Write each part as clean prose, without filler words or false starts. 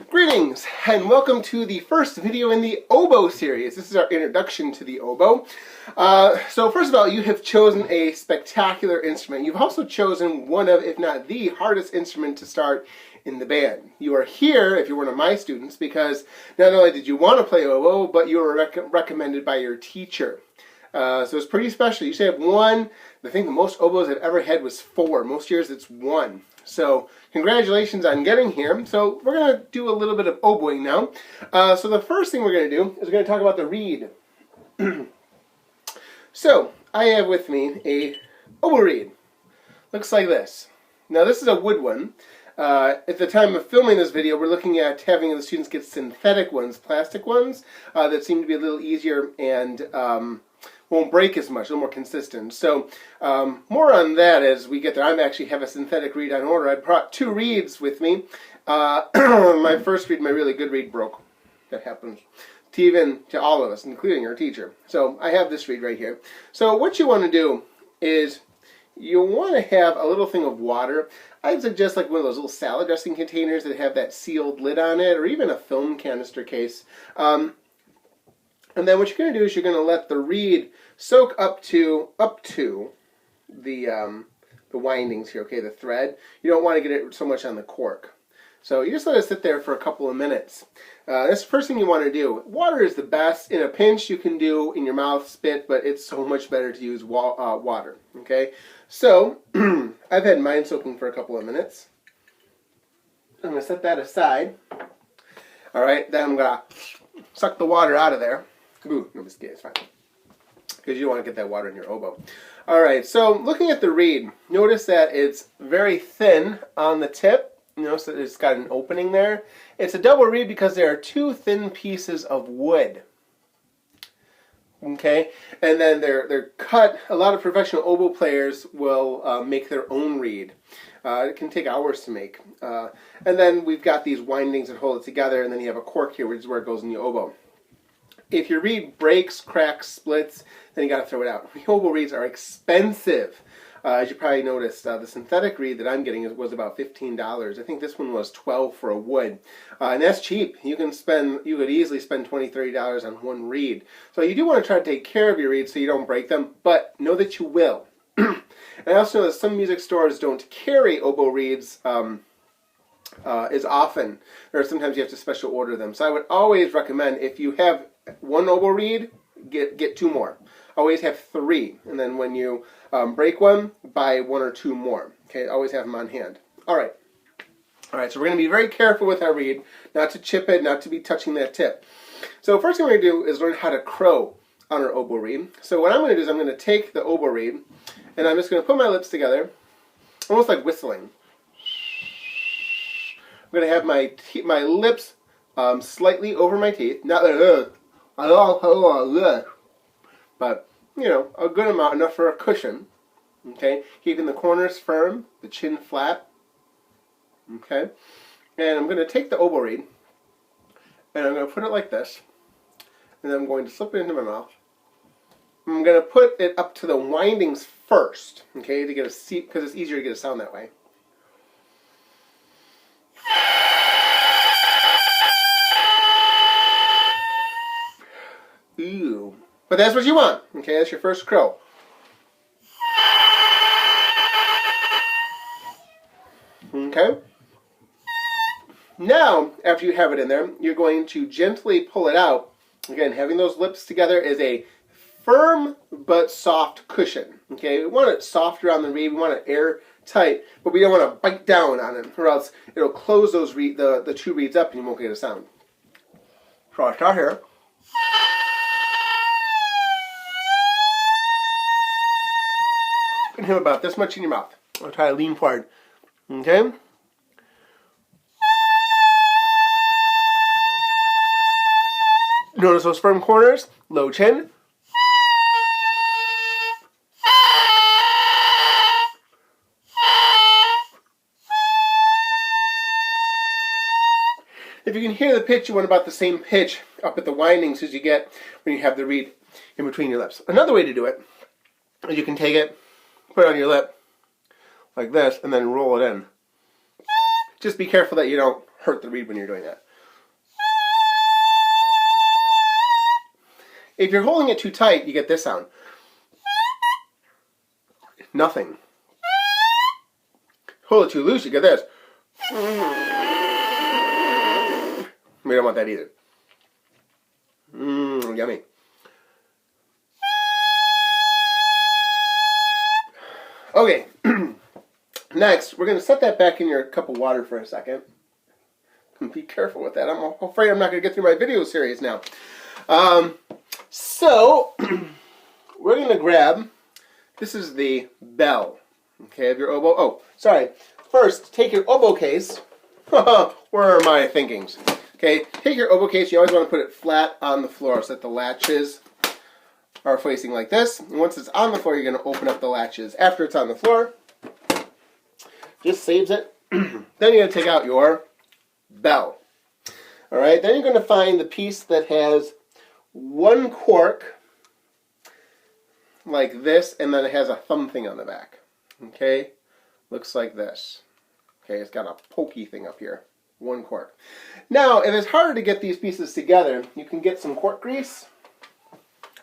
Greetings and welcome to the first video in the oboe series. This is our introduction to the oboe. So first of all, you have chosen a spectacular instrument. You've also chosen one of, if not the hardest instrument to start in the band. You are here, if you're one of my students, because not only did you want to play oboe, but you were recommended by your teacher. So it's pretty special. You should have one. I think the most oboes I've ever had was 4. Most years it's 1. So congratulations on getting here. So we're going to do a little bit of oboeing now. So the first thing we're going to do is we're going to talk about the reed. So I have with me a oboe reed. Looks like this. Now this is a wood one. At the time of filming this video, we're looking at having the students get synthetic ones, plastic ones, that seem to be a little easier and won't break as much, a little more consistent. So more on that as we get there. I actually have a synthetic reed on order. I brought 2 reeds with me. My first reed, my really good reed, broke. That happens to all of us, including our teacher. So I have this reed right here. So what you want to do is you want to have a little thing of water. I'd suggest like one of those little salad dressing containers that have that sealed lid on it, or even a film canister case. And then what you're going to do is you're going to let the reed soak up to the windings here, okay, the thread. You don't want to get it so much on the cork. So you just let it sit there for a couple of minutes. That's the first thing you want to do. Water is the best. In a pinch you can do in your mouth, spit, but it's so much better to use water, okay? So I've had mine soaking for a couple of minutes. I'm going to set that aside. All right, then I'm going to suck the water out of there. Ooh, no, it's fine. Because you don't want to get that water in your oboe. Alright, so looking at the reed, notice that it's very thin on the tip. Notice that it's got an opening there. It's a double reed because there are 2 thin pieces of wood. Okay, and then they're cut. A lot of professional oboe players will make their own reed. It can take hours to make. And then we've got these windings that hold it together, and then you have a cork here, which is where it goes in the oboe. If your reed breaks, cracks, splits, then you got to throw it out. Oboe reeds are expensive. As you probably noticed, the synthetic reed that I'm getting was about $15. I think this one was $12 for a wood, and that's cheap. You could easily spend $20, $30 on one reed. So you do want to try to take care of your reeds so you don't break them, but know that you will. And I also know that some music stores don't carry oboe reeds as often, or sometimes you have to special order them. So I would always recommend, if you have 1 oboe reed, get 2 more. Always have 3, and then when you break one, buy 1 or 2 more. Okay, always have them on hand. All right, so we're going to be very careful with our reed, not to chip it, not to be touching that tip. So first thing we're going to do is learn how to crow on our oboe reed. So what I'm going to do is I'm going to take the oboe reed, and I'm just going to put my lips together, almost like whistling. I'm going to have my lips slightly over my teeth, not like but you know, a good amount, enough for a cushion. Okay, keeping the corners firm, the chin flat. Okay, and I'm going to take the oboe reed, and I'm going to put it like this, and then I'm going to slip it into my mouth. I'm going to put it up to the windings first, okay, to get a seat, because it's easier to get a sound that way. Ooh. But that's what you want. Okay, that's your first crow. Okay. Now, after you have it in there, you're going to gently pull it out. Again, having those lips together is a firm but soft cushion. Okay, we want it soft around the reed. We want it airtight, but we don't want to bite down on it, or else it'll close those the 2 reeds up and you won't get a sound. So I'll start here. You can have about this much in your mouth. I'll try to lean forward. Okay? Notice those firm corners, low chin. If you can hear the pitch, you want about the same pitch up at the windings as you get when you have the reed in between your lips. Another way to do it is you can take it, put it on your lip like this, and then roll it in. Just be careful that you don't hurt the reed when you're doing that. If you're holding it too tight, you get this sound. Nothing. Hold it too loose, you get this. We don't want that either. Yummy. Okay. Next, we're going to set that back in your cup of water for a second. Be careful with that. I'm afraid I'm not going to get through my video series now. So, we're going to grab, this is the bell, okay, of your oboe. Oh, sorry. First, take your oboe case. Where are my thinkings? Okay, take your oboe case. You always want to put it flat on the floor so that the latches are facing like this. And once it's on the floor, you're going to open up the latches. After it's on the floor, just saves it. Then you're going to take out your bell. All right, then you're going to find the piece that has one cork like this, and then it has a thumb thing on the back. Okay, looks like this. Okay, it's got a pokey thing up here. One cork. Now, if it's harder to get these pieces together, you can get some cork grease.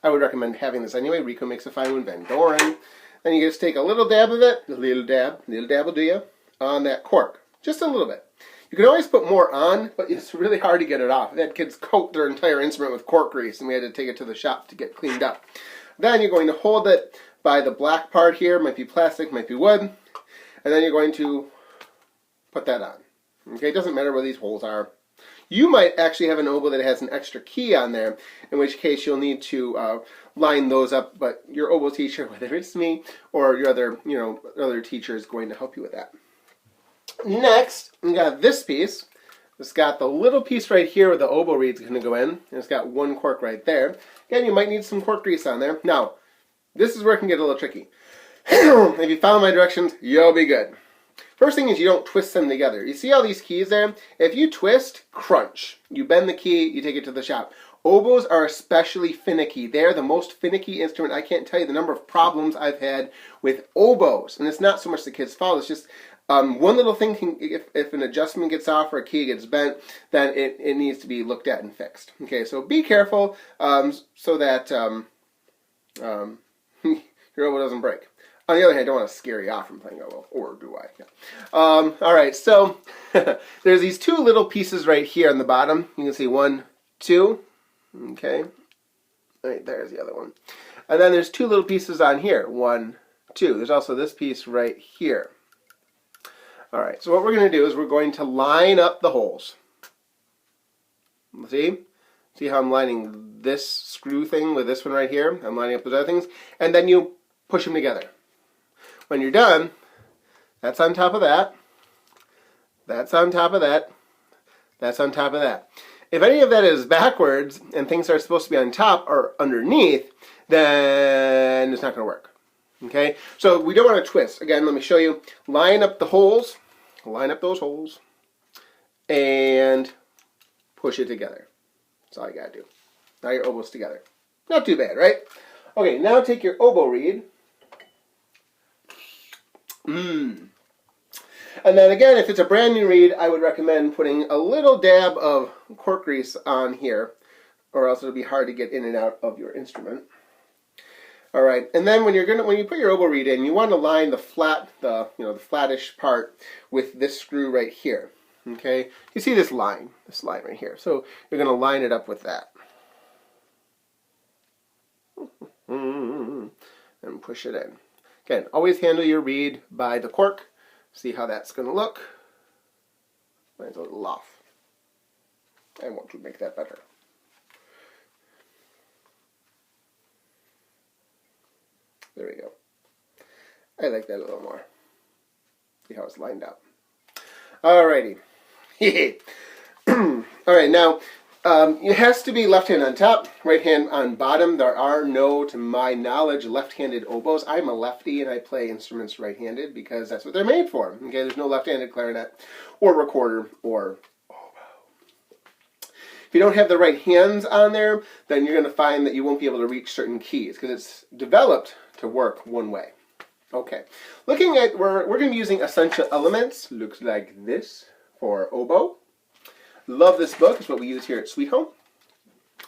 I would recommend having this anyway. Rico makes a fine one, Van Doren. Then you just take a little dab of it, a little dab will do you, on that cork. Just a little bit. You can always put more on, but it's really hard to get it off. I've had kids coat their entire instrument with cork grease, and we had to take it to the shop to get cleaned up. Then you're going to hold it by the black part here. Might be plastic, might be wood. And then you're going to put that on. Okay, it doesn't matter where these holes are. You might actually have an oboe that has an extra key on there, in which case you'll need to line those up, but your oboe teacher, whether it's me or your other teacher, is going to help you with that. Next, we got this piece. It's got the little piece right here where the oboe reed's going to go in, and it's got one cork right there. Again, you might need some cork grease on there. Now, this is where it can get a little tricky. If you follow my directions, you'll be good. First thing is you don't twist them together. You see all these keys there? If you twist, crunch. You bend the key, you take it to the shop. Oboes are especially finicky. They're the most finicky instrument. I can't tell you the number of problems I've had with oboes. And it's not so much the kid's fault, it's just one little thing, if an adjustment gets off or a key gets bent, then it needs to be looked at and fixed. Okay, so be careful so that your oboe doesn't break. On the other hand, I don't want to scare you off from playing oboe, or do I? Yeah. All right, so there's these two little pieces right here on the bottom. You can see 1, 2. Okay, all right, there's the other one. And then there's two little pieces on here. 1, 2. There's also this piece right here. All right, so what we're going to do is we're going to line up the holes. See how I'm lining this screw thing with this one right here? I'm lining up those other things. And then you push them together. When you're done, that's on top of that. That's on top of that. That's on top of that. If any of that is backwards and things are supposed to be on top or underneath, then it's not going to work. Okay? So we don't want to twist. Again, let me show you. Line up the holes. Line up those holes. And push it together. That's all you got to do. Now your oboe's together. Not too bad, right? Okay, now take your oboe reed. And then again, if it's a brand new reed, I would recommend putting a little dab of cork grease on here, or else it'll be hard to get in and out of your instrument. All right, and then when you put your oboe reed in, you want to line the flattish part with this screw right here. Okay, you see this line right here. So you're going to line it up with that, and push it in. Again, always handle your reed by the cork. See how that's going to look. Mine's a little off. I want to make that better. There we go. I like that a little more. See how it's lined up. Alrighty. Alright, now, it has to be left hand on top, right hand on bottom. There are no, to my knowledge, left-handed oboes. I'm a lefty and I play instruments right-handed because that's what they're made for. Okay, there's no left-handed clarinet or recorder or oboe. If you don't have the right hands on there, then you're going to find that you won't be able to reach certain keys because it's developed to work one way. Okay, looking at, we're going to be using Essential Elements. Looks like this for oboe. Love this book. It's what we use here at Sweet Home.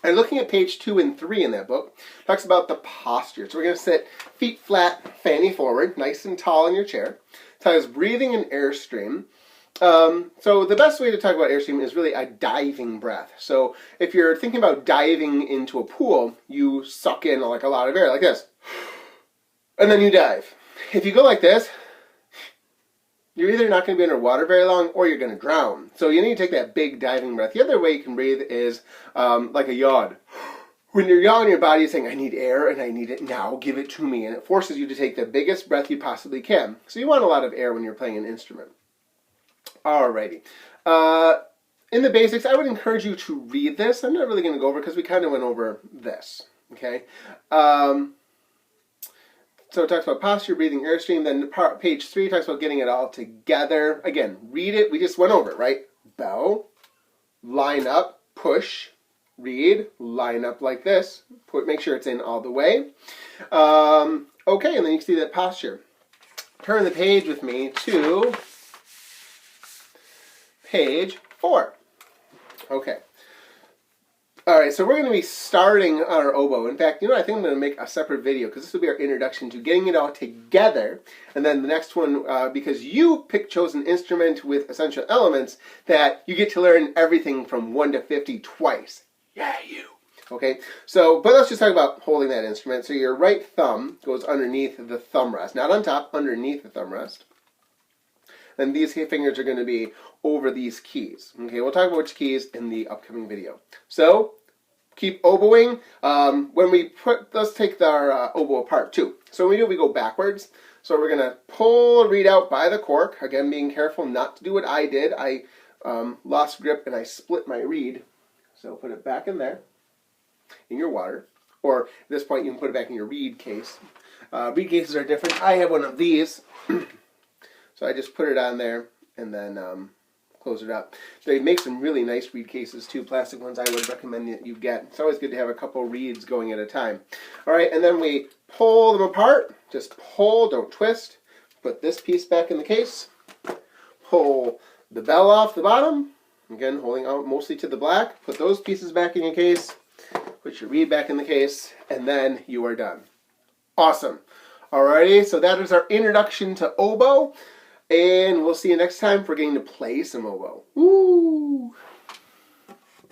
And looking at page 2 and 3 in that book, talks about the posture. So we're going to sit feet flat, fanny forward, nice and tall in your chair. Talks breathing and airstream. So the best way to talk about airstream is really a diving breath. So if you're thinking about diving into a pool, you suck in like a lot of air, like this, and then you dive. If you go like this, you're either not going to be underwater very long or you're going to drown. So you need to take that big diving breath. The other way you can breathe is like a yawn. When you're yawning, your body is saying, I need air and I need it now, give it to me. And it forces you to take the biggest breath you possibly can. So you want a lot of air when you're playing an instrument. Alrighty. In the basics, I would encourage you to read this. I'm not really going to go over it because we kind of went over this. Okay. So it talks about posture, breathing, airstream. Then page 3 talks about getting it all together. Again, read it. We just went over it, right? Bow, line up, push, read, line up like this. Make sure it's in all the way. Okay, and then you can see that posture. Turn the page with me to page 4. Okay. All right, so we're going to be starting our oboe. In fact, you know, I think I'm going to make a separate video because this will be our introduction to getting it all together. And then the next one, because you chose an instrument with essential elements, that you get to learn everything from 1 to 50 twice. Yeah, you. Okay, so, but let's just talk about holding that instrument. So your right thumb goes underneath the thumb rest, not on top, underneath the thumb rest. Then these fingers are going to be over these keys. Okay, we'll talk about which keys in the upcoming video. So, keep oboeing. Let's take our oboe apart too. So when we do, we go backwards. So we're going to pull a reed out by the cork. Again, being careful not to do what I did. I lost grip and I split my reed. So put it back in there, in your water. Or at this point, you can put it back in your reed case. Reed cases are different. I have one of these. So I just put it on there and then close it up. They make some really nice reed cases too, plastic ones I would recommend that you get. It's always good to have a couple reeds going at a time. All right, and then we pull them apart. Just pull, don't twist. Put this piece back in the case. Pull the bell off the bottom. Again, holding out mostly to the black. Put those pieces back in your case. Put your reed back in the case, and then you are done. Awesome. Alrighty, so that is our introduction to oboe. And we'll see you next time for getting to play some oboe. Woo!